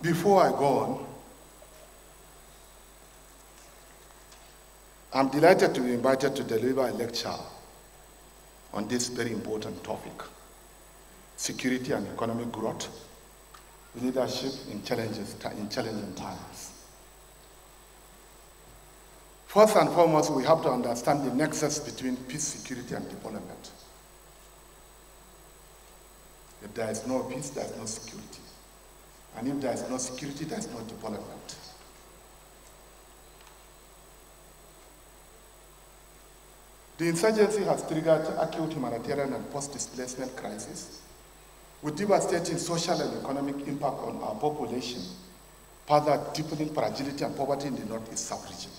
Before I go on, I'm delighted to be invited to deliver a lecture on this very important topic: security and economic growth, leadership in challenging times. First and foremost, we have to understand the nexus between peace, security, and development. If there is no peace, there is no security. And if there is no security, there is no development. The insurgency has triggered acute humanitarian and post-displacement crisis, with devastating social and economic impact on our population, further deepening fragility and poverty in the Northeast sub-region.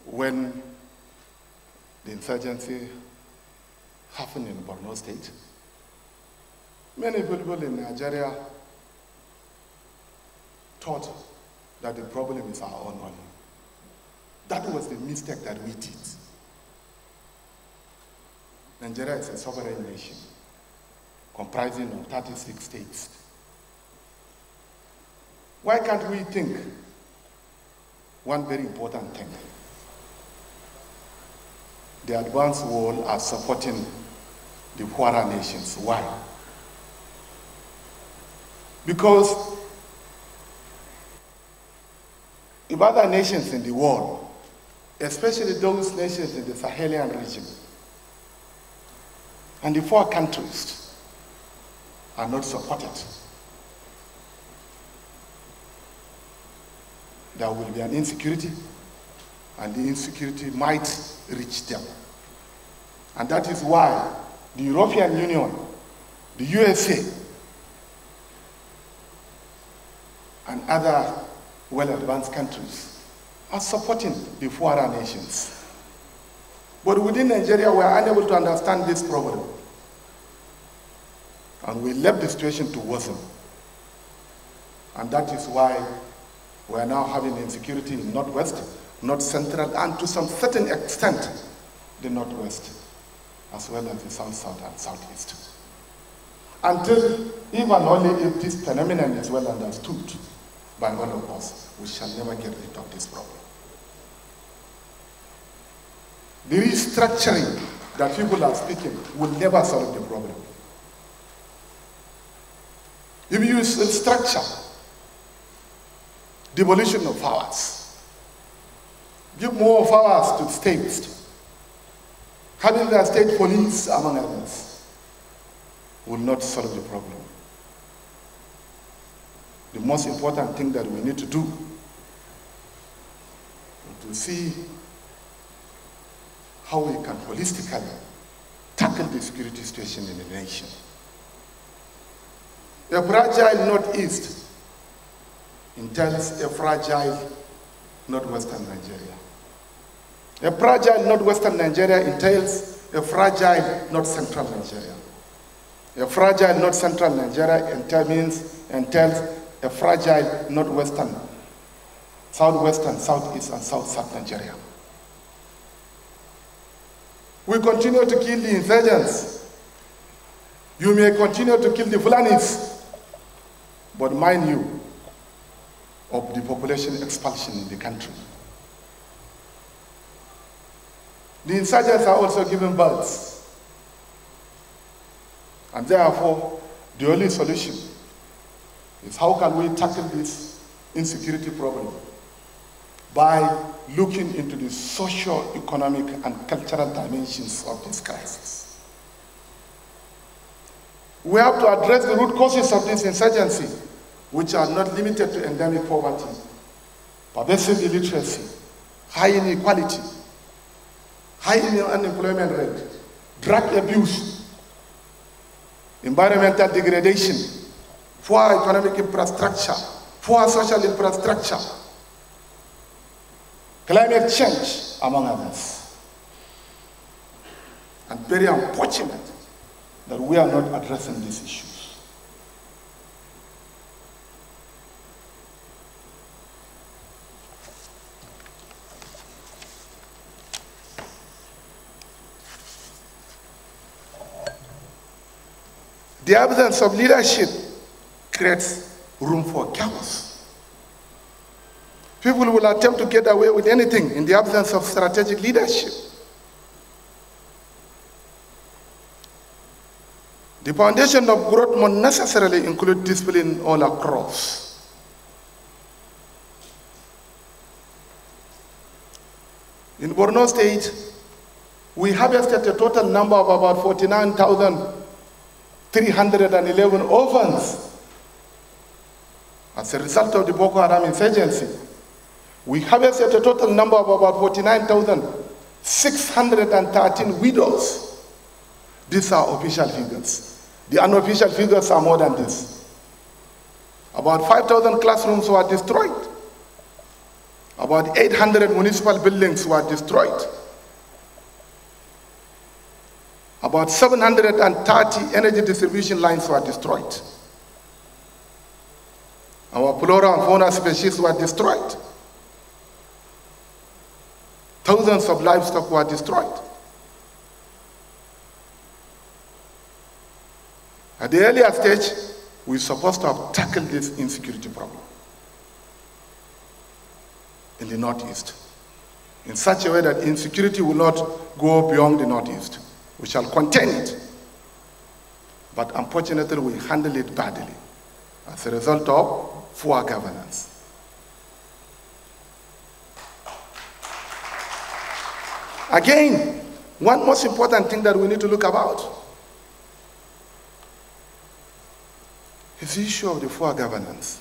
When the insurgency happened in Borno State, many people in Nigeria thought that the problem is our own only. That was the mistake that we did. Nigeria is a sovereign nation comprising of 36 states. Why can't we think one very important thing? The advanced world are supporting the poorer nations. Why? Because if other nations in the world, especially those nations in the Sahelian region, and the poor countries are not supported, there will be an insecurity, and the insecurity might reach them. And that is why the European Union, the USA, and other well-advanced countries are supporting the poorer nations. But within Nigeria, we are unable to understand this problem. And we left the situation to worsen. And that is why we are now having insecurity in Northwest, North Central, and to some certain extent, the Northwest, as well as the South, South, and Southeast. Until, even only if this phenomenon is well understood by all of us, we shall never get rid of this problem. The restructuring that people are speaking will never solve the problem. If you structure devolution of powers, give more powers to states, having the state police, among others, will not solve the problem. The most important thing that we need to do is to see how we can holistically tackle the security situation in the nation. A fragile Northeast entails a fragile Northwestern Nigeria. A fragile Northwestern Nigeria entails a fragile North Central Nigeria. A fragile North Central Nigeria entails a fragile Northwestern, Southwestern, Southeast, and South Nigeria. We continue to kill the insurgents. You may continue to kill the Fulanis, but mind you, of the population expulsion in the country. The insurgents are also giving birth. And therefore, the only solution is how can we tackle this insecurity problem? By looking into the socio-economic and cultural dimensions of this crisis. We have to address the root causes of this insurgency, which are not limited to endemic poverty, pervasive illiteracy, high inequality, high unemployment rate, drug abuse, environmental degradation, poor economic infrastructure, poor social infrastructure, climate change, among others. And very unfortunate that we are not addressing these issues. The absence of leadership creates room for chaos. People will attempt to get away with anything in the absence of strategic leadership. The foundation of growth must necessarily include discipline all across. In Borno State, we harvested a total number of about 49,311 orphans. As a result of the Boko Haram insurgency, we harvested a total number of about 49,613 widows. These are official figures. The unofficial figures are more than this. About 5,000 classrooms were destroyed. About 800 municipal buildings were destroyed. About 730 energy distribution lines were destroyed. Our flora and fauna species were destroyed. Thousands of livestock were destroyed. At the earlier stage, we're supposed to have tackled this insecurity problem in the Northeast in such a way that insecurity will not go beyond the Northeast. We shall contain it. But unfortunately, we handle it badly as a result of poor governance. Again, one most important thing that we need to look about is the issue of the poor governance.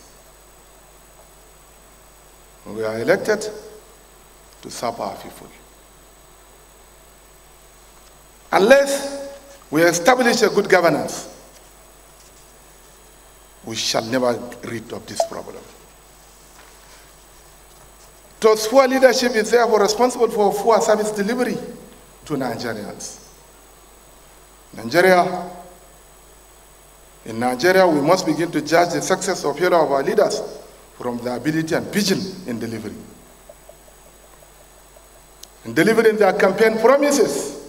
We are elected to serve our people. Unless we establish a good governance, we shall never get rid of this problem. Thus, poor leadership is therefore responsible for poor service delivery to Nigerians. In Nigeria, we must begin to judge the success of all of our leaders from their ability and vision in delivery. In delivering their campaign promises,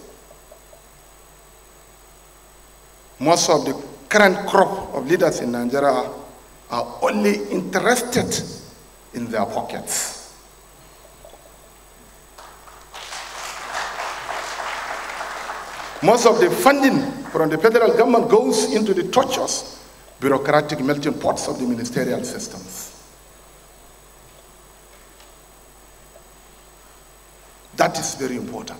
most of the current crop of leaders in Nigeria are only interested in their pockets. Most of the funding from the federal government goes into the tortuous, bureaucratic melting pots of the ministerial systems. That is very important.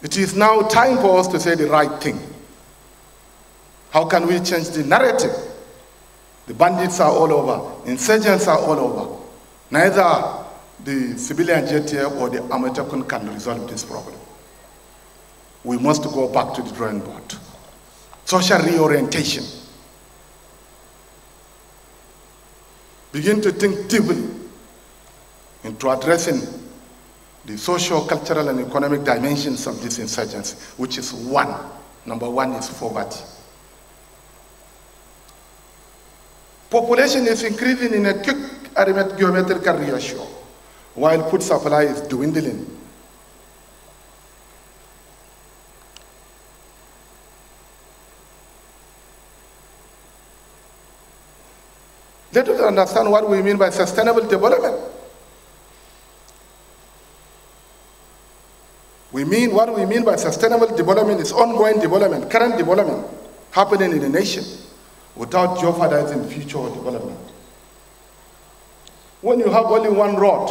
It is now time for us to say the right thing. How can we change the narrative? The bandits are all over, insurgents are all over. Neither the civilian JTF or the Amatekun can resolve this problem. We must go back to the drawing board. Social reorientation. Begin to think deeply into addressing the social, cultural, and economic dimensions of this insurgency, which is one. Number one is poverty. Population is increasing in a quick geometrical ratio, while food supply is dwindling. Let us understand what we mean by sustainable development. What we mean by sustainable development is ongoing development, current development happening in the nation without jeopardizing future development. When you have only one road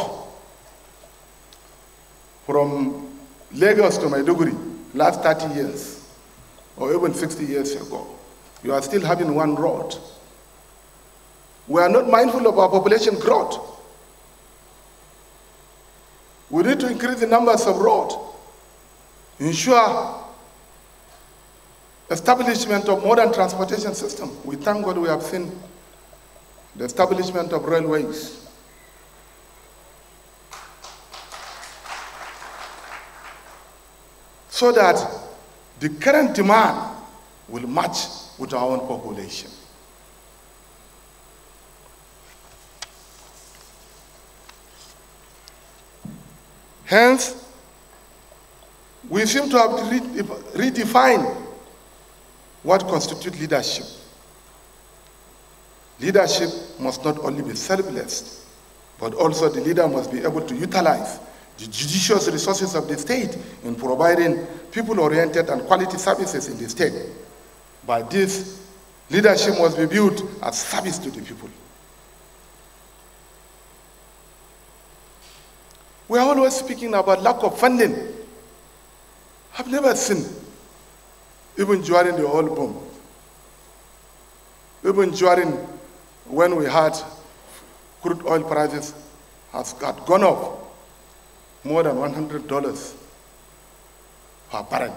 from Lagos to Maiduguri, last 30 years, or even 60 years ago, you are still having one road. We are not mindful of our population growth. We need to increase the numbers of roads, ensure establishment of modern transportation system. We thank God we have seen the establishment of railways. So that the current demand will match with our own population. Hence, we seem to have redefined What constitutes leadership? Leadership must not only be selfless, but also the leader must be able to utilize the judicious resources of the state in providing people-oriented and quality services in the state. By this, leadership must be viewed as service to the people. We are always speaking about lack of funding. I've never seen, even during the oil boom, even during when we had crude oil prices had gone up more than $100 per barrel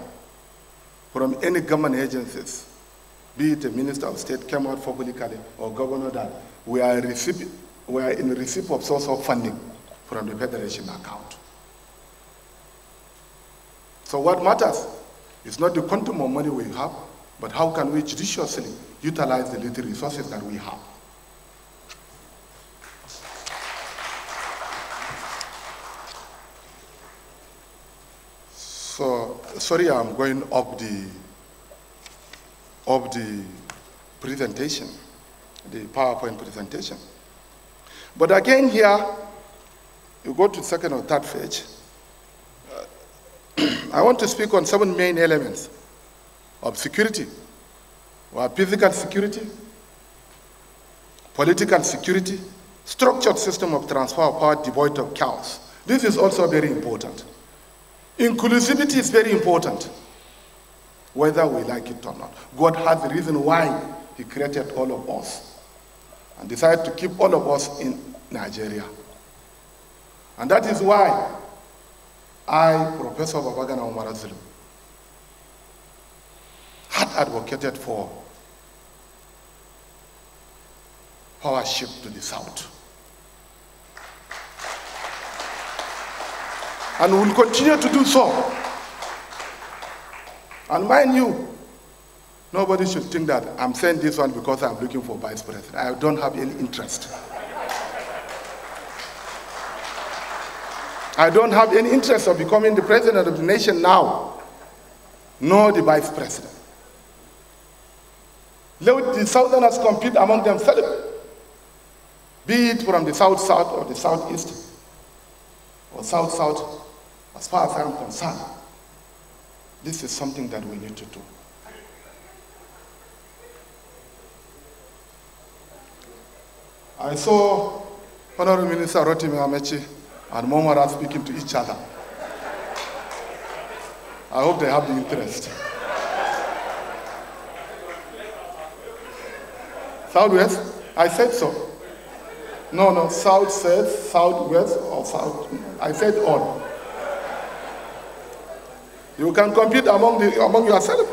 from any government agencies, be it a minister of state came out publicly or governor that we are in receipt of source of funding from the Federation account. So what matters is not the quantum of money we have, but how can we judiciously utilize the little resources that we have. So, sorry, I'm going up the presentation, the PowerPoint presentation. But again here, you go to second or third page. I want to speak on 7 main elements of security. We have physical security, political security, structured system of transfer of power devoid of chaos. This is also very important. Inclusivity is very important, whether we like it or not. God has the reason why he created all of us and decided to keep all of us in Nigeria. And that is why I, Professor Babagana Umar Zulum, had advocated for power shift to the south. And will continue to do so. And mind you, nobody should think that I'm saying this one because I'm looking for vice president. I don't have any interest. I don't have any interest of becoming the president of the nation now, nor the vice president. Let the southerners compete among themselves, be it from the south-south or the southeast or south-south. As far as I'm concerned, this is something that we need to do. I saw Honorable Minister Rotimi Amechi and Momara speaking to each other. I hope they have the interest. Southwest? I said so. No, south says, southwest, or south. I said all. You can compete among yourself,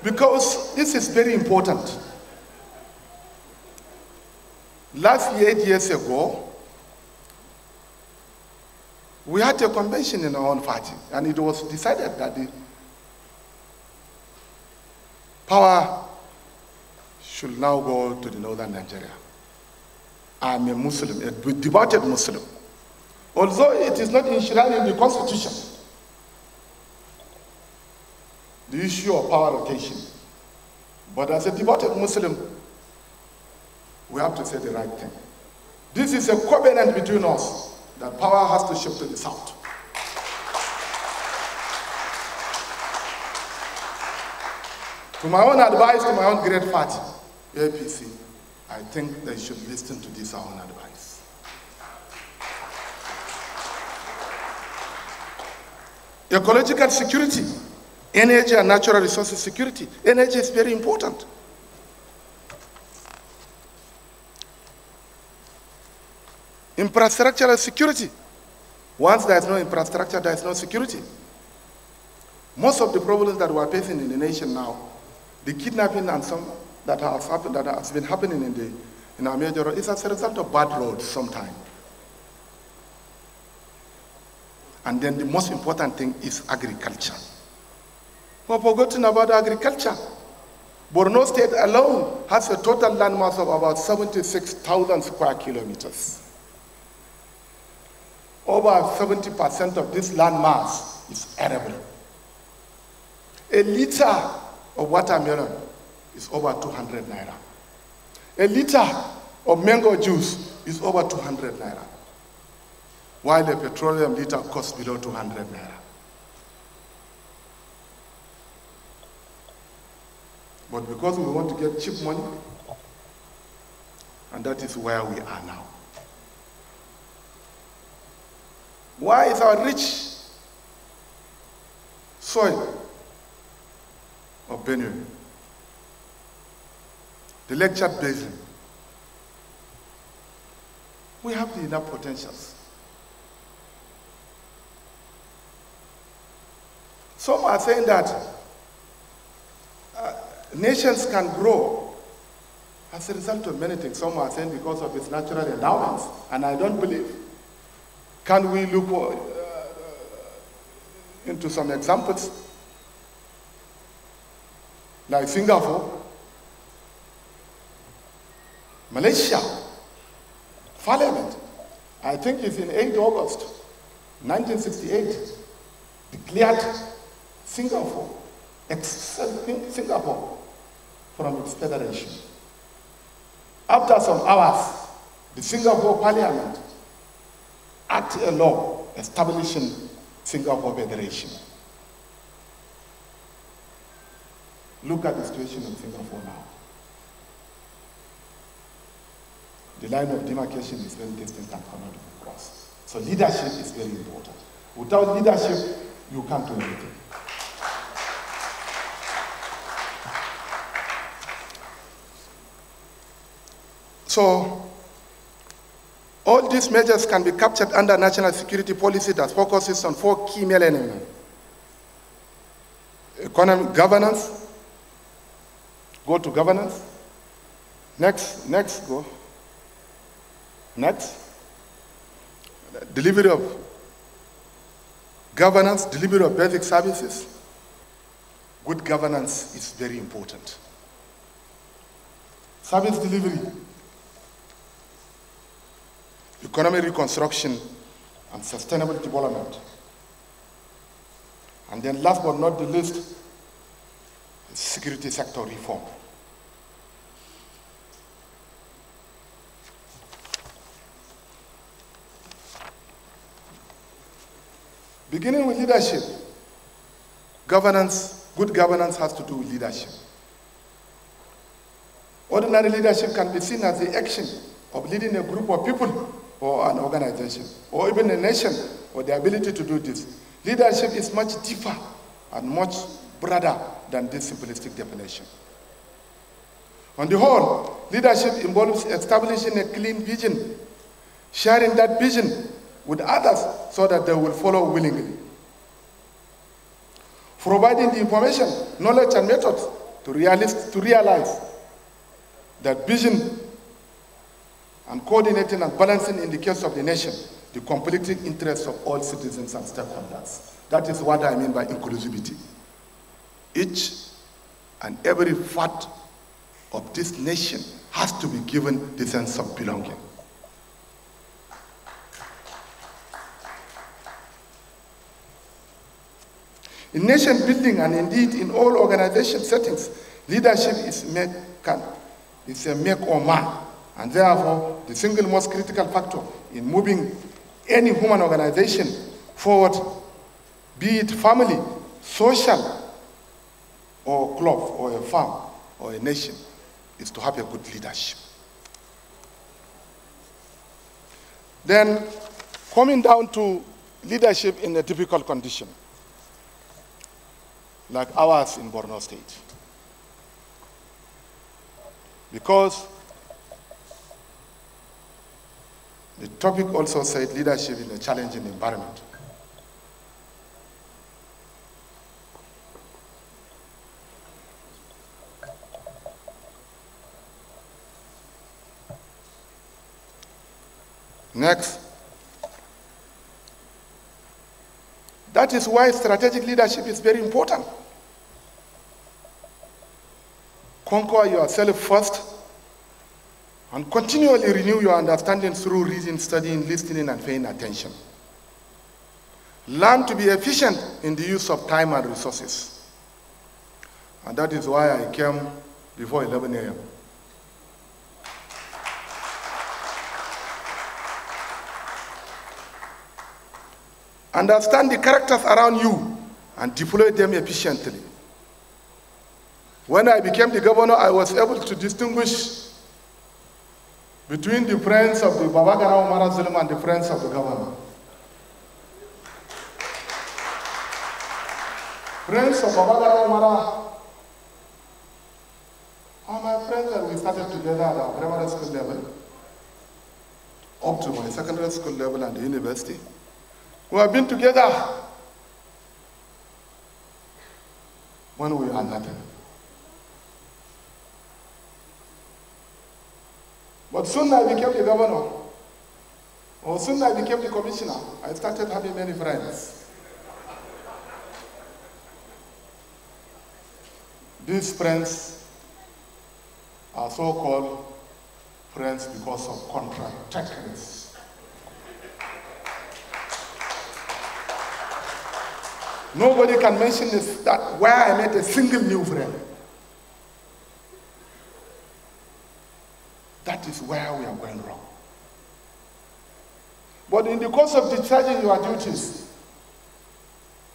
because this is very important. Last year, 8 years ago, we had a convention in our own party, and it was decided that the power should now go to the northern Nigeria. I'm a Muslim, a devoted Muslim. Although it is not enshrined in the Constitution, the issue of power rotation. But as a devoted Muslim, we have to say the right thing. This is a covenant between us, that power has to shift to the south. To my own advice, to my own great party, APC, I think they should listen to this our own advice. Ecological security, energy and natural resources security. Energy is very important. Infrastructural security. Once there is no infrastructure, there is no security. Most of the problems that we are facing in the nation now, the kidnapping and some that has happened, that has been happening in our major roads, is as a result of bad roads sometimes. And then the most important thing is agriculture. We've forgotten about agriculture. Borno State alone has a total landmass of about 76,000 square kilometers. Over 70% of this landmass is arable. A liter of watermelon is over 200 naira. A liter of mango juice is over 200 naira, while a petroleum liter costs below 200 naira. But because we want to get cheap money, and that is where we are now. Why is our rich soil of Benue, the Lake Chad Basin, we have the enough potentials. Some are saying that nations can grow as a result of many things. Some are saying because of its natural endowments, and I don't believe. Can we look into some examples? Like Singapore, Malaysia, Parliament, I think it's in 8 August 1968, declared Singapore, exempting Singapore from its federation. After some hours, the Singapore Parliament acted a law establishing Singapore Federation. Look at the situation in Singapore now. The line of demarcation is very distant and cannot be crossed. So leadership is very important. Without leadership, you can't do anything. So, all these measures can be captured under national security policy that focuses on 4 key elements. Economic governance, go to governance. Next, go. Next, delivery of governance, delivery of basic services. Good governance is very important. Service delivery, economic reconstruction, and sustainable development. And then last but not the least, security sector reform. Beginning with leadership, governance, good governance has to do with leadership. Ordinary leadership can be seen as the action of leading a group of people or an organization, or even a nation, or the ability to do this. Leadership is much deeper and much broader than this simplistic definition. On the whole, leadership involves establishing a clean vision, sharing that vision with others so that they will follow willingly. Providing the information, knowledge, and methods to realize that vision, and coordinating and balancing, in the case of the nation, the conflicting interests of all citizens and stakeholders. That is what I mean by inclusivity. Each and every part of this nation has to be given the sense of belonging. In nation building, and indeed in all organization settings, leadership is a make or mar, and therefore the single most critical factor in moving any human organization forward, be it family, social, or club, or a farm, or a nation, is to have a good leadership. Then, coming down to leadership in a difficult condition, like ours in Borno State. Because the topic also said leadership in a challenging environment. Next. That is why strategic leadership is very important. Conquer yourself first and continually renew your understanding through reading, studying, listening, and paying attention. Learn to be efficient in the use of time and resources. And that is why I came before 11 a.m. Understand the characters around you and deploy them efficiently. When I became the governor, I was able to distinguish between the friends of the Babagana Umara Zulum and the friends of the governor. Friends of Babagana Umara are my friends that we started together at our primary school level, up to my secondary school level and the university. We have been together when we are nothing. But soon I became the governor, or soon I became the commissioner. I started having many friends. These friends are so-called friends because of contract techniques. Nobody can mention this, that where I met a single new friend. That is where we are going wrong. But in the course of discharging your duties,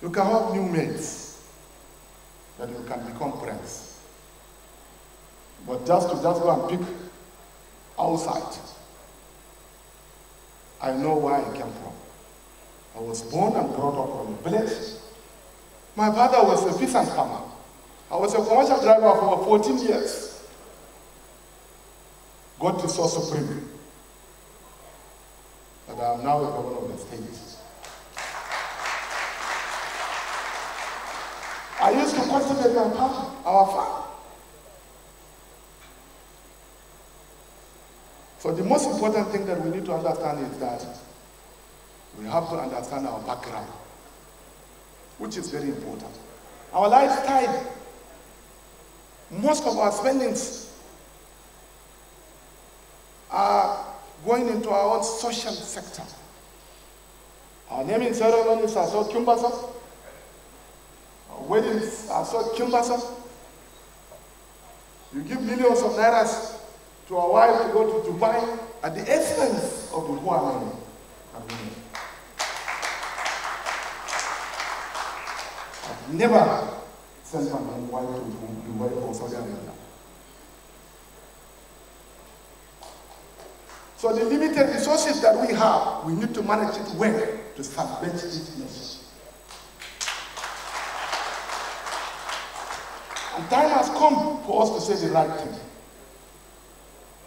you can have new mates that you can become friends. But just go and pick outside, I know where I came from. I was born and brought up from a village. My father was a peasant farmer. I was a commercial driver for over 14 years. God is so supreme that I am now a governor of the state. I used to cultivate my farm, our farm. So the most important thing that we need to understand is that we have to understand our background, which is very important. Our lifestyle, most of our spendings are going into our own social sector. Our naming ceremonies are so cumbersome. Our weddings are so cumbersome. You give millions of nairas to a wife to go to Dubai at the expense of the poor men and women. I've never sent my wife to Dubai or Saudi Arabia. So the limited resources that we have, we need to manage it well to salvage this nation. And time has come for us to say the right thing.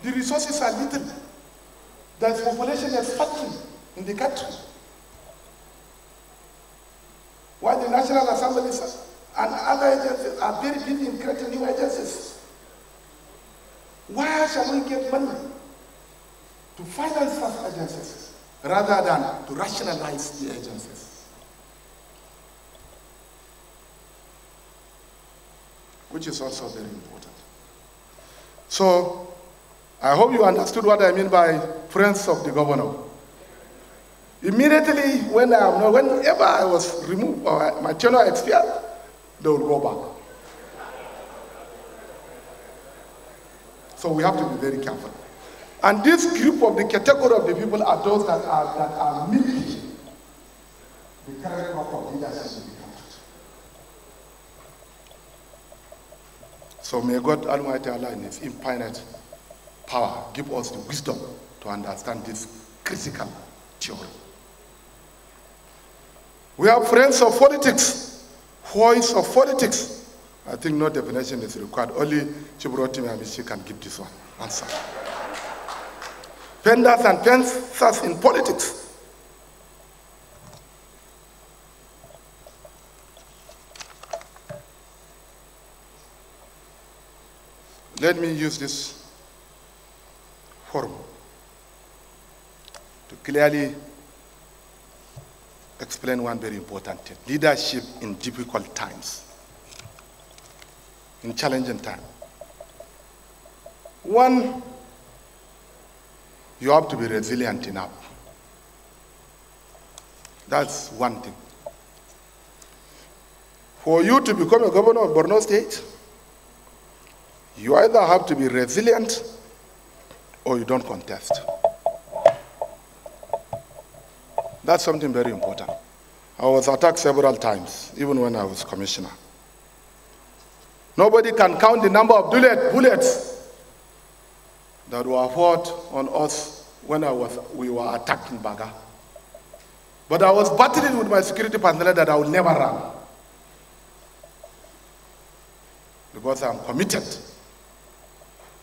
The resources are little. There's population expanding in the country. While the National Assemblies and other agencies are very busy in creating new agencies. Why shall we get money to finance such agencies rather than to rationalize the agencies? Which is also very important. So, I hope you understood what I mean by friends of the governor. Immediately whenever I was removed or my tenure expired, they would go back. So we have to be very careful. And this group of the category of the people are those that are milking the character of leadership in the country. So may God Almighty Allah in His infinite power give us the wisdom to understand this critical theory. We have friends of politics, voice of politics. I think no definition is required. Only Chibrotimi Amishi can give this one answer. Penders and pensers in politics. Let me use this forum to clearly explain one very important thing. Leadership in difficult times, in challenging times. One, you have to be resilient enough. That's one thing. For you to become a governor of Borno State, You either have to be resilient or you don't contest. That's something very important. I was attacked several times, even when I was commissioner. Nobody can count the number of bullets that were fought on us when we were attacked in Baga. But I was battling with my security personnel that I would never run. Because I'm committed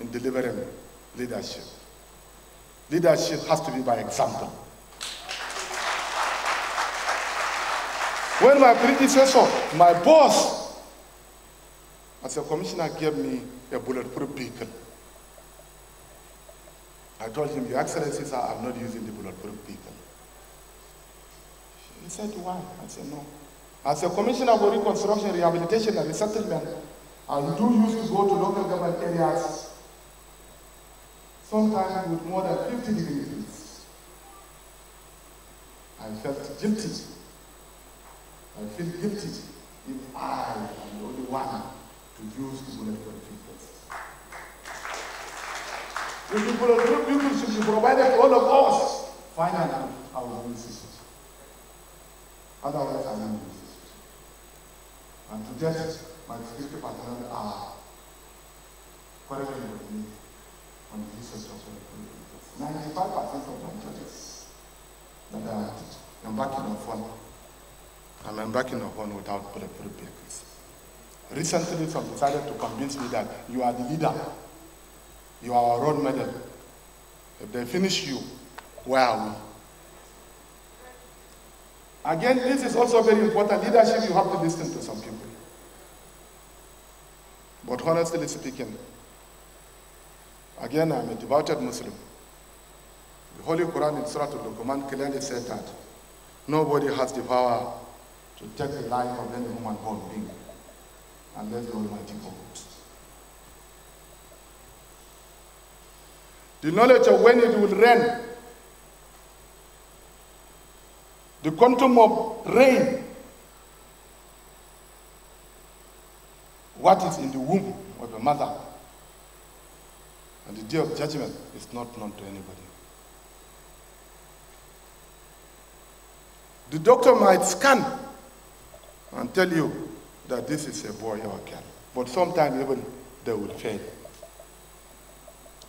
in delivering leadership. Leadership has to be by example. When my predecessor, my boss, as a commissioner, gave me a bulletproof vehicle, I told him, Your Excellency, sir, I'm not using the bulletproof vehicle. He said, why? I said, no. As a commissioner for reconstruction, rehabilitation, and resettlement, I do used to go to local government areas, sometimes with more than 50 degrees. I felt guilty. I feel guilty if I am the only one to use the bulletproof vehicles. If the bulletproof vehicles should be provided to all of us, finally, I will use it. Otherwise, I won't use it. And to that, my security personnel are quarreling with me on the usage of bulletproof vehicles. 95% of my judges that are embarking on one. I'm embarking on one without bulletproof vehicles. Recently, some decided to convince me that you are the leader. You are our role model. If they finish you, where are we? Again, this is also very important. Leadership, you have to listen to some people. But honestly speaking, again, I'm a devoted Muslim. The Holy Quran in Surah Al-Luqman clearly said that nobody has the power to take the life of any human being unless the Almighty forbids. The knowledge of when it will rain, the quantum of rain, what is in the womb of a mother, and the day of judgment is not known to anybody. The doctor might scan and tell you that this is a boy or a girl, but sometimes even they will fail.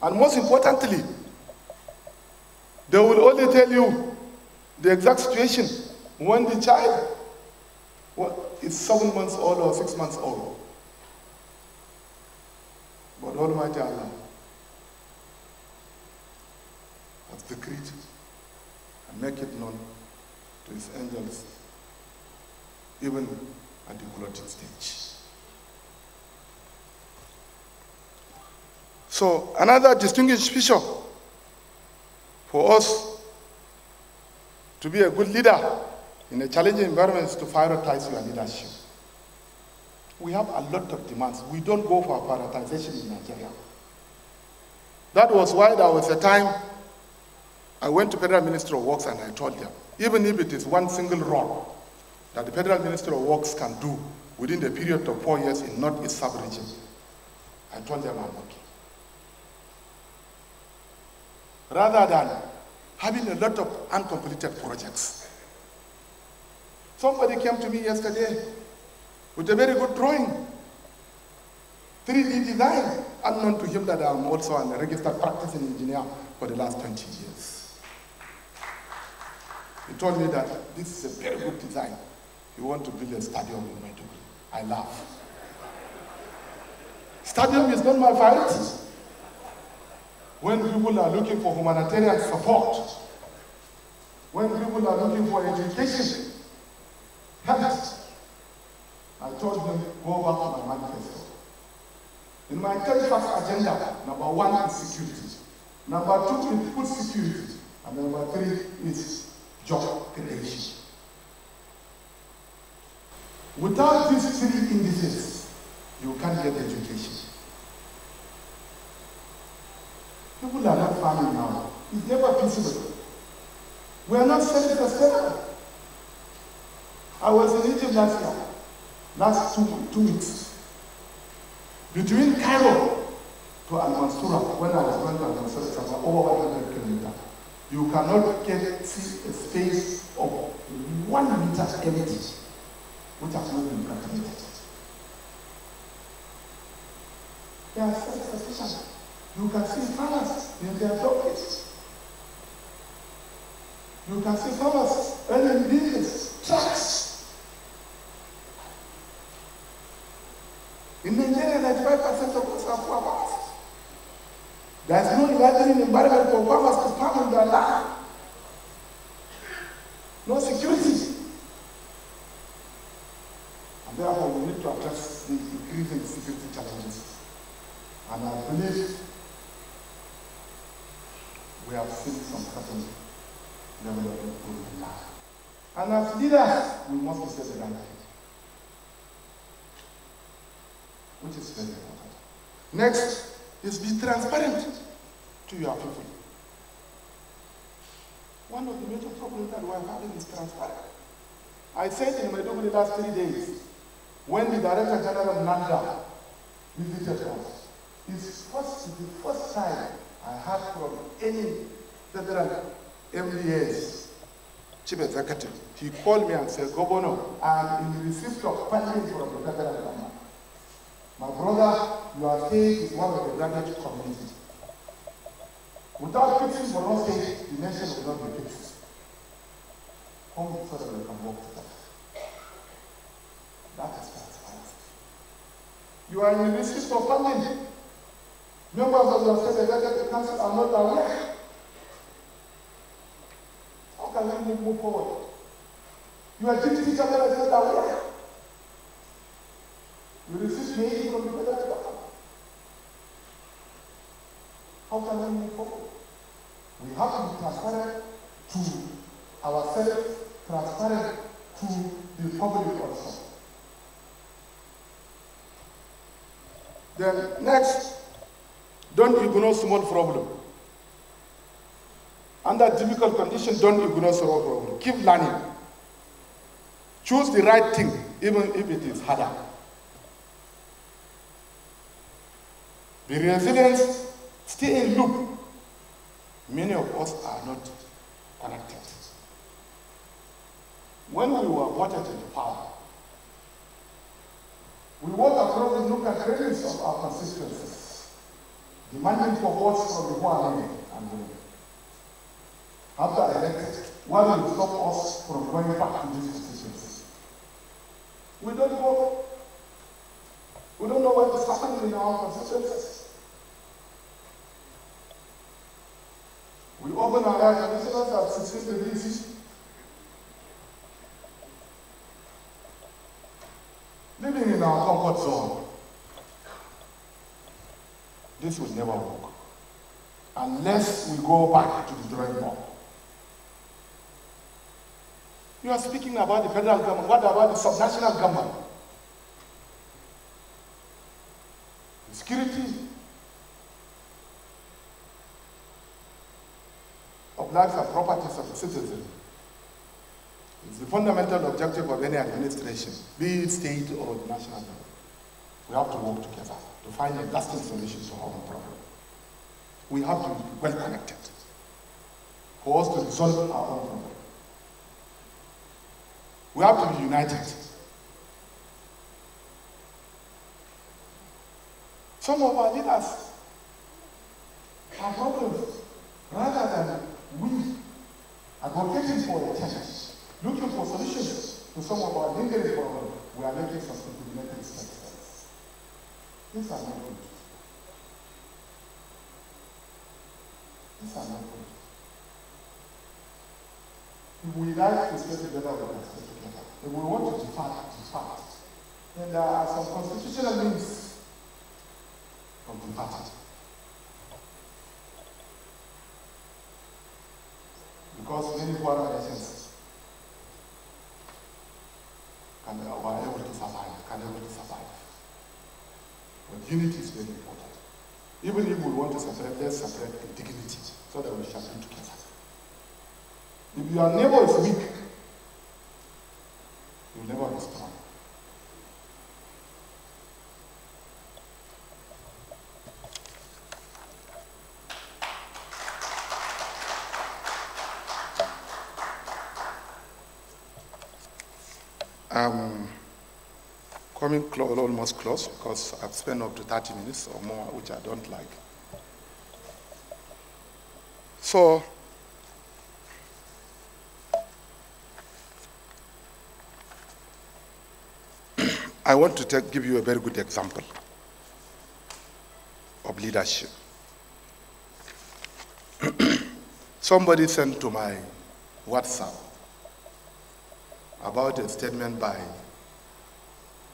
And most importantly, they will only tell you the exact situation when the child is 7 months old or 6 months old. But Almighty Allah has decreed and make it known to his angels even at the clotting stage. So another distinguished feature for us to be a good leader in a challenging environment is to prioritize your leadership. We have a lot of demands. We don't go for prioritization in Nigeria. That was why there was a time I went to Federal Ministry of Works and I told them, even if it is one single role that the Federal Ministry of Works can do within the period of 4 years in North-East sub-region, I told them I'm okay. Rather than having a lot of uncompleted projects. Somebody came to me yesterday with a very good drawing, 3D design, unknown to him that I'm also a registered practicing engineer for the last 20 years. He told me that this is a very good design. You want to build a stadium in Maiduguri. I laugh. Stadium is not my priority. When people are looking for humanitarian support, when people are looking for education, health, I told them, go back to my manifesto. In my 31st agenda, number 1 is security. Number 2 is food security. And number 3 is job creation. Without these 3 indices, you can't get education. People are not farming now. It's never feasible. We are not self-sustainable. I was in Egypt last 2 weeks. Between Cairo to Al-Mansura, when I was going to Al-Mansura, it's about over 100 kilometers. You cannot see a space of 1 meter empty, which has not been cultivated. They are self-sufficient. You can see farmers in their donkeys. You can see farmers earning business, trucks. In Nigeria, 95% of us are farmers. There is no enabling environment for farmers to farm on their land. No security. And therefore, we need to address the increasing security challenges. And I believe we have seen some certain level of improvement now. And as leaders, we must be set the right thing, which is very important. Next is be transparent to your people. One of the major problems that we are having is transparent. I said in Maiduguri the last 3 days, when the Director General Nanda visited us, it's the first time I heard from any federal MDAs, chief executive. He called me and said, Governor, I'm in receipt of funding from the federal government. My brother, your state is one of the damaged communities. Without fixing Borno State, the nation will not be fixed. Come so that we can work together. That is transparency. You are in receipt of funding. Members of your state executive council are not aware. How can we move forward? Your deputy governor is not aware. You receive aid from the federal government. How can we move forward? We have to be transparent to ourselves, transparent to the public also. Then next, don't ignore small problem. Under difficult conditions, don't ignore small problem. Keep learning. Choose the right thing, even if it is harder. Be resilient, stay in loop. Many of us are not connected. When we were voted into power, we walked across the nook and crannies of our constituencies, demanding for votes from the poor men and women. After elected, what will stop us from going back to these constituencies? We don't know. We don't know what is happening in our constituencies. We open our air conditioners at 16 degrees. Living in our comfort zone. This will never work unless we go back to the drawing board. You are speaking about the federal government. What about the subnational government? The security of lives and properties of the citizen is the fundamental objective of any administration, be it state or the national government. We have to work together to find a lasting solution to our problem. We have to be well connected for us to resolve our own problem. We have to be united. Some of our leaders have problems. Rather than we advocating for a change, looking for solutions to some of our lingering problems, we are making some implementing steps. These are not good. These are not good. If we like to stay together, we can stay together. If we want to depart. Then there are some constitutional means of departing. Because many foreign nations are able to survive, But unity is very important. Even if we want to separate, let's separate with dignity so that we shall be together. If your neighbor is weak, you will never be strong. I'm coming almost close because I've spent up to 30 minutes or more, which I don't like. So, I want to give you a very good example of leadership. Somebody sent to my WhatsApp about a statement by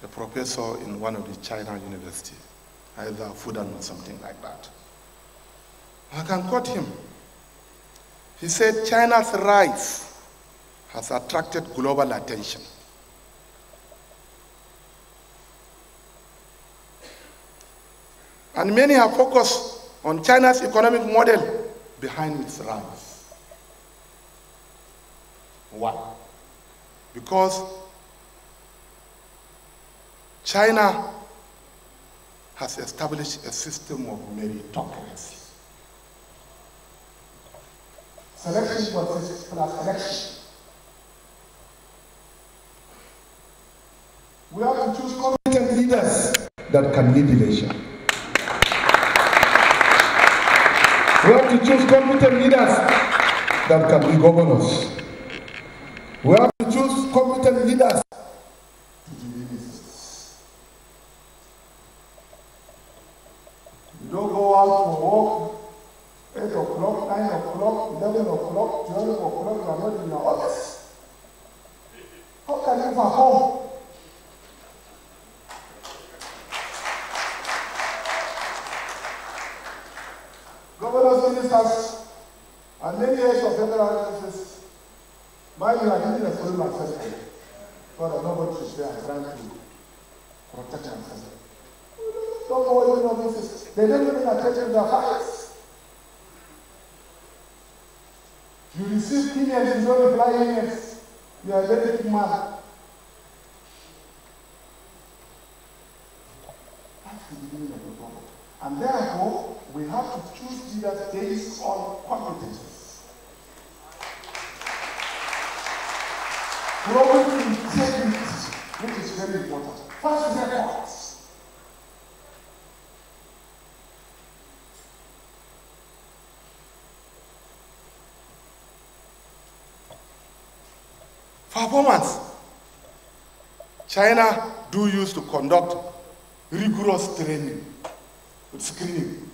a professor in one of the China university, either Fudan or something like that. I can quote him. He said, China's rise has attracted global attention. And many have focused on China's economic model behind its rise. Why? Because China has established a system of meritocracy. Selection plus selection. We have to choose competent leaders that can lead the nation. We have to choose competent leaders that can be governors. We have to choose competent leaders to be ministers. You don't go out for work 8 o'clock, 9 o'clock, 11 o'clock, 12 o'clock, you are not in your office. How can you perform? Governors, ministers, and many years of federal offices, mind you, I didn't explain myself. God, nobody should say I'm trying to protect myself. Don't go even offices. They don't even attend to their facts. You receive emails, you don't reply emails. You are a very big man. That's the beginning of the problem. And therefore, we have to choose leaders based on competences. Growing integrity, which is very important. First, records. Performance. China do use to conduct rigorous training with screening.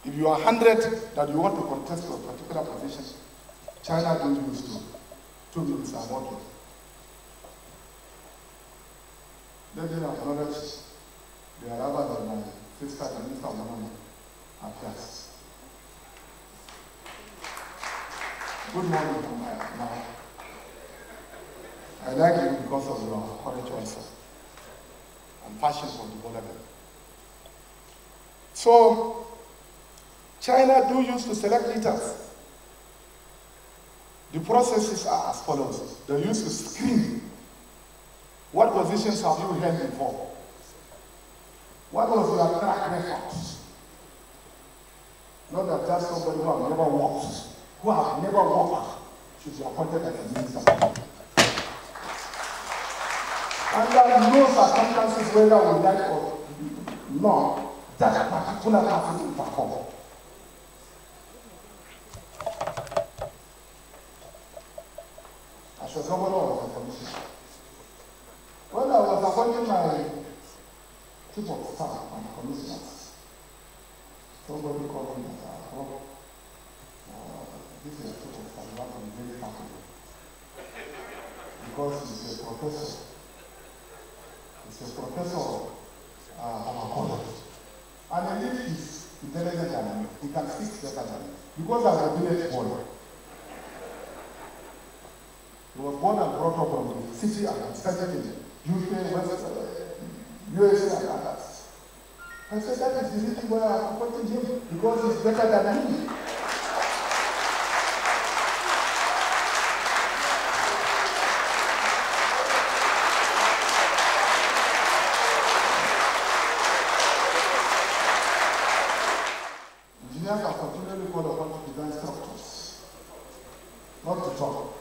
If you are 100 that you want to contest for a particular position, China do use to 2 minutes are working. Let them acknowledge the arrival of my sister and Mr. Woman affairs. Good morning from now. I like you because of your courage also and passion for development. So, China do use to select leaders. The processes are as follows. They use to screen. What positions have you held before? What was your track record? Not that just somebody who have never worked, should be appointed as a minister. Under no circumstances, whether we like or not, that particular person will perform. As a governor of the commission, when I was appointing my chief of staff and commissioners, somebody called me and said, oh, this is a chief of staff, you have to be very careful. Because he's a professor. He's a professor of our college. And indeed he's intelligent than me. He can speak better than me. Because I'm a village boy. He was born and brought up from the city and studied in UK, West, USA and others. I said that is the reason why I'm appointing him, because he's better than me. Engineers are continually called upon to design structures, not to talk.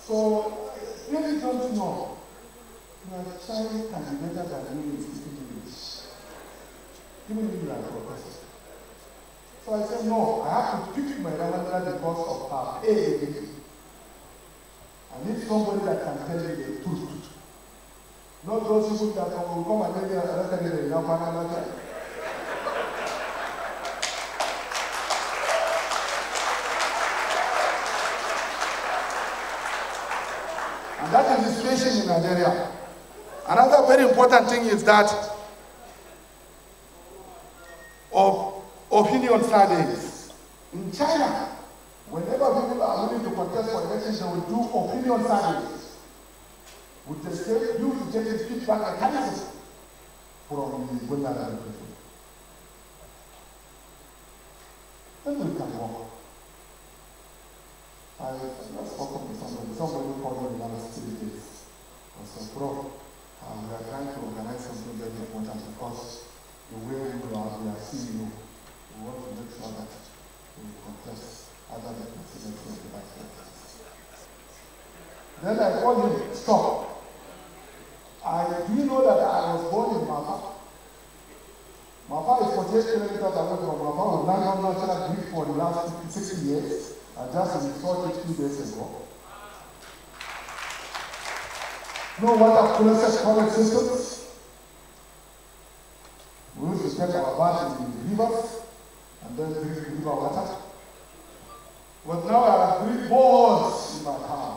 So, really don't know. Your child can be better than you in speaking English. Even if you are a professor. So I said, no, I have to pick my grandmother because of her ability. I need somebody that can tell me the truth. Not those people that will come and tell me that they don't know. And that is the situation in Nigeria. Another very important thing is that of opinion surveys. In China, whenever people are willing to contest for elections, they will do opinion surveys. With the state, you to get a feedback mechanism from the vulnerable people. Then we can walk. I just spoke to somebody who called me last 3 days. I said, bro, we are trying to organize something very important because the way we are seeing you, we want to make sure that we contest other than the presidency of the vice president. Then I called him, stop. Do you know that I was born in Mafa? Mafa is 48 kilometers away from Mafa. We've now known natural Greek for the last 60 years. I just installed it 2 days ago. No water process college systems. We used to take our bath in the rivers and then drink river water. But now I have 3 boreholes in my town.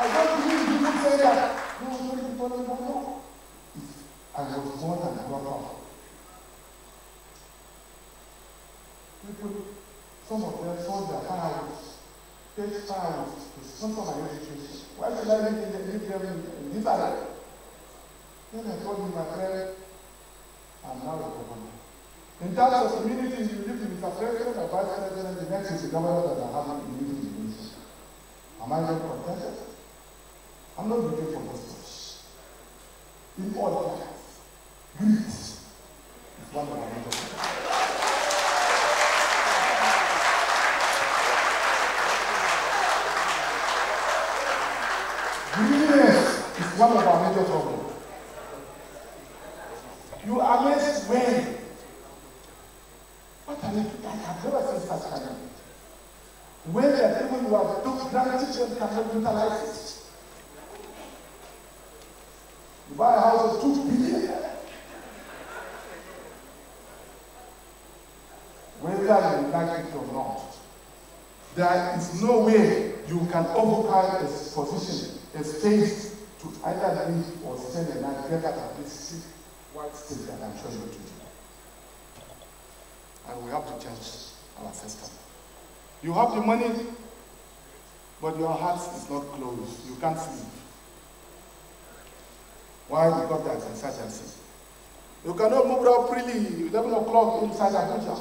I don't believe people say that. No. I was born and brought up. People, some of them sold their fireworks, paid fireworks to sponsor my education. Why should I leave them in this area? Then I told him, my friend, I'm now a governor. In terms of community, you live with Mr. President or Vice President, the next is the governor that I have in the nation. Am I not contented? I'm not looking for this much. In all times, greed is one of our major problems. Greediness is one of our major problems. You are amazed when. What an I have never seen such kind of thing. When the people who have took grandchildren cannot utilize it. You buy a house of 2 billion. Whether you like it or not, there is no way you can occupy a position, a space to either live or spend a night better than this white state that I'm showing you today. And we have to change our system. You have the money, but your heart is not closed. You can't sleep. Why? Because there is insurgency. You cannot move out freely 11 o'clock inside Abuja.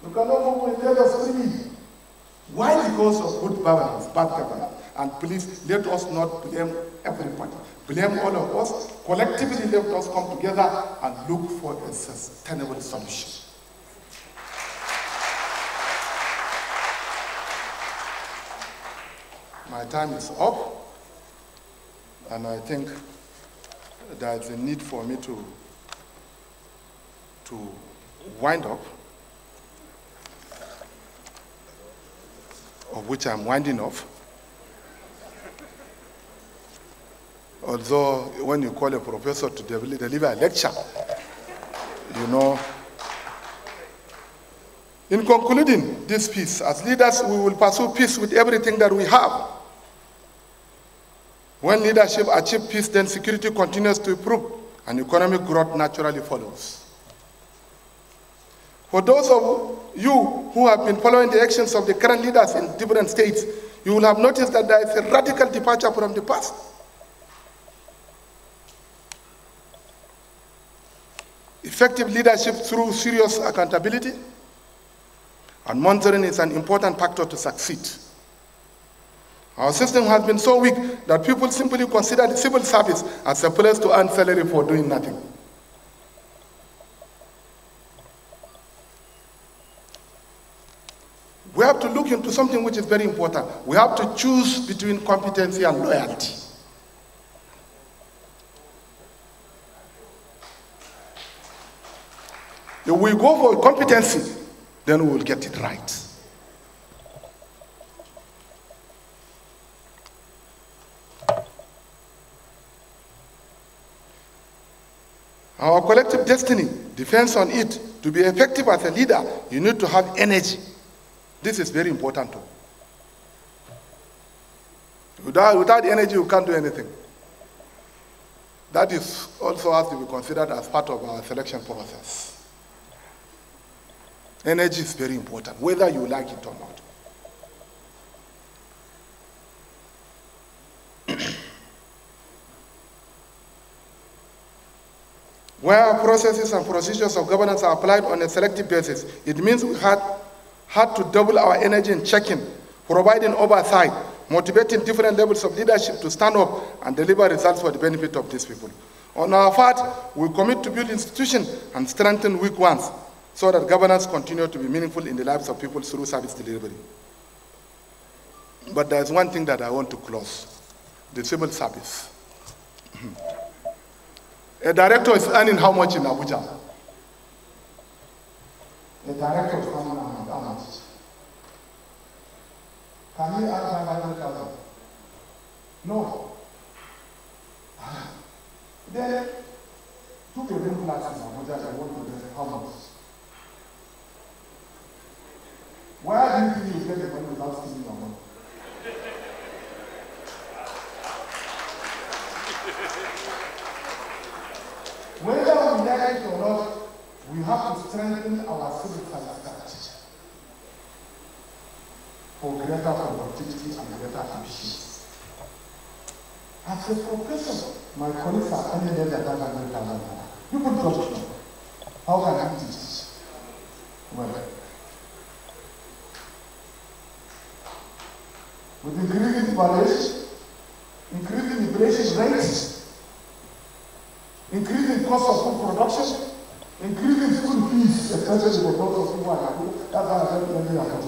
You cannot move in Lagos freely. Why? Because of good governance, bad governance. And please, let us not blame everybody. Blame all of us. Collectively, let us come together and look for a sustainable solution. My time is up, and I think there is a need for me to wind up, of which I'm winding off. Although when you call a professor to deliver a lecture, you know. In concluding this peace, as leaders, we will pursue peace with everything that we have. When leadership achieves peace, then security continues to improve, and economic growth naturally follows. For those of you who have been following the actions of the current leaders in different states, you will have noticed that there is a radical departure from the past. Effective leadership through serious accountability and monitoring is an important factor to succeed. Our system has been so weak that people simply consider the civil service as a place to earn salary for doing nothing. We have to look into something which is very important. We have to choose between competency and loyalty. If we go for competency, then we will get it right. Our collective destiny depends on it. To be effective as a leader, you need to have energy. This is very important too. Without energy, you can't do anything. That is also has to be considered as part of our selection process. Energy is very important, whether you like it or not. Where processes and procedures of governance are applied on a selective basis, it means we had to double our energy in checking, providing oversight, motivating different levels of leadership to stand up and deliver results for the benefit of these people. On our part, we commit to build institutions and strengthen weak ones so that governance continue to be meaningful in the lives of people through service delivery. But there's one thing that I want to close, the civil service. A director is earning how much in Abuja? A director is earning how much? Can he earn 500,000? No. Then, 2 bedroom flats in Abuja, I want to get how much? Why do you think you get the money without stealing your money? Whether we like it or not, we have to strengthen our civil service structure for greater productivity and greater efficiency. As a professor, my colleagues are earning less than 500,000. People don't know. How can I teach? Well, with increasing valuation, increasing inflation rates, increasing cost of food production, increasing school fees, especially for those of people who are poor. That's why I don't really have.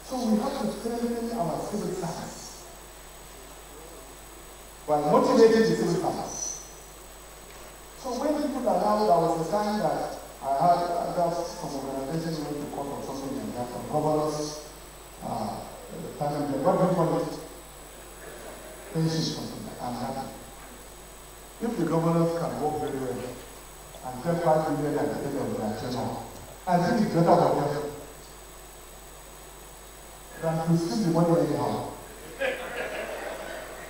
So we have to strengthen our civil service by motivating the civil service. So when people are now, there was a time that I had some organizations went to court or something like that, from governors, what do you call it? Pensions, something like that. If the governors can work very well and get 5 million at the end of their tenure, I think it's better for them than to steal the money anyhow.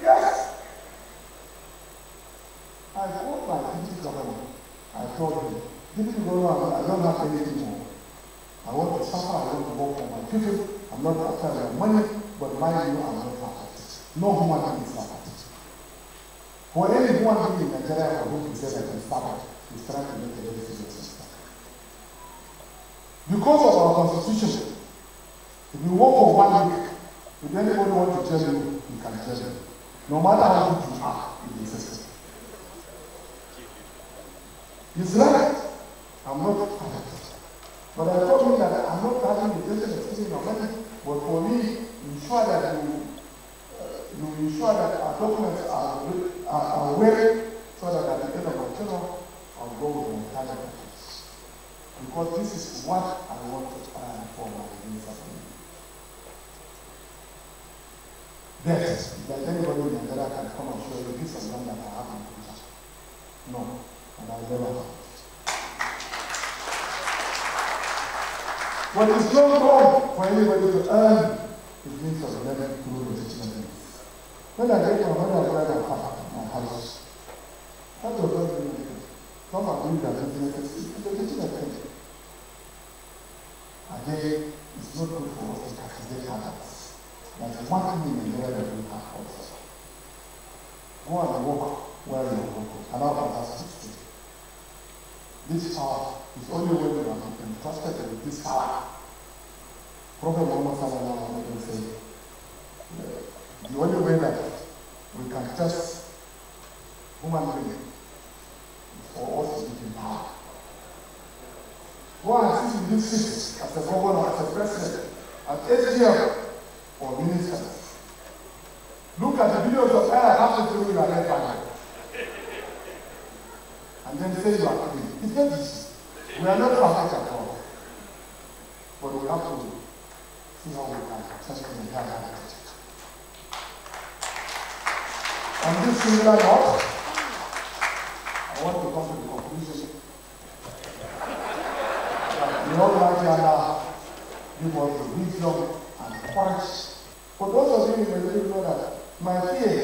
Yes! I told my deputy governor, I told him, deputy governor, I don't have anything more. I want to suffer, I want to work for my people. I'm not after their money, but mind you, I'm not perfect. No human being is perfect. For any human being in Nigeria who say that he's perfect, he's trying to make a very serious mistake. Because of our constitution, if you work for 1 week, if anybody wants to tell you, he can tell you. No matter how good you are in the system. He's right. I'm not perfect. But I told him that I'm not having the intention of stealing your money, but for me, ensure that you ensure that our documents are well, so that at the end of my tenure, I'll go with my entire documents. Because this is what I want to earn for my minister. That anybody in Nigeria can come and show you this is one that I have in the future. No, and I'll never have. What is not wrong for anybody to earn is means of living through legitimate means. When I get my money, I buy my house. That was not really different. Some are doing their businesses. It's a legitimate thing. Again, it's not good for us to castigate others. There's one thing in Nigeria that we have also. Go and walk where you are walking. Allow others to stay. This power is only when you are entrusted with this power. Prophet Muhammad sallallahu alaihi wasallam said, the only way that we can test human beings is for us to give power. Go and sit in this seat as a governor, as a president, as SGM, or minister. Look at the videos of Ella after through your left hand. And then say you are clean. It's not easy. We are not perfect at all. But we have to see how we can test the entire attitude. On this similar note, I want to come to the conclusion that the Almighty Allah give us the wisdom and courage. For those of you who may know that my fear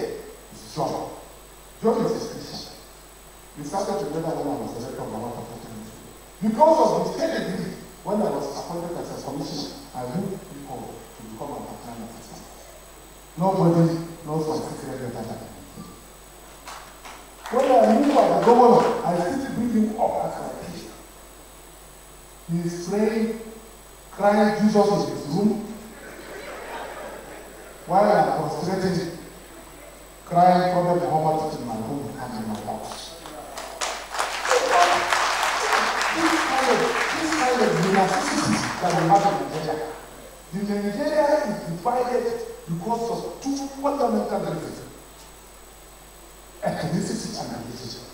is John. John is a Christian. We started together when I was elected on the Water Opportunity. Because of the state degree, when I was appointed as a commissioner, I moved people to become a part-time officer. Nobody knows my secret better than me. When I moved as a governor, I still bring him up as my peer. He is praying, crying Jesus in his room, while I'm prostrating, crying Prophet Muhammad in my room and in my house. This kind of necessity that we have in Nigeria. The Nigeria is divided because of two fundamental reasons: ethnicity and religion.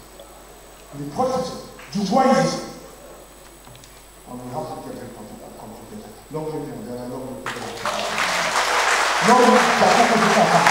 Nepotism, Judaism. And we have to get it come together. Long live Nigeria, long live Nigeria. Long live Nigeria.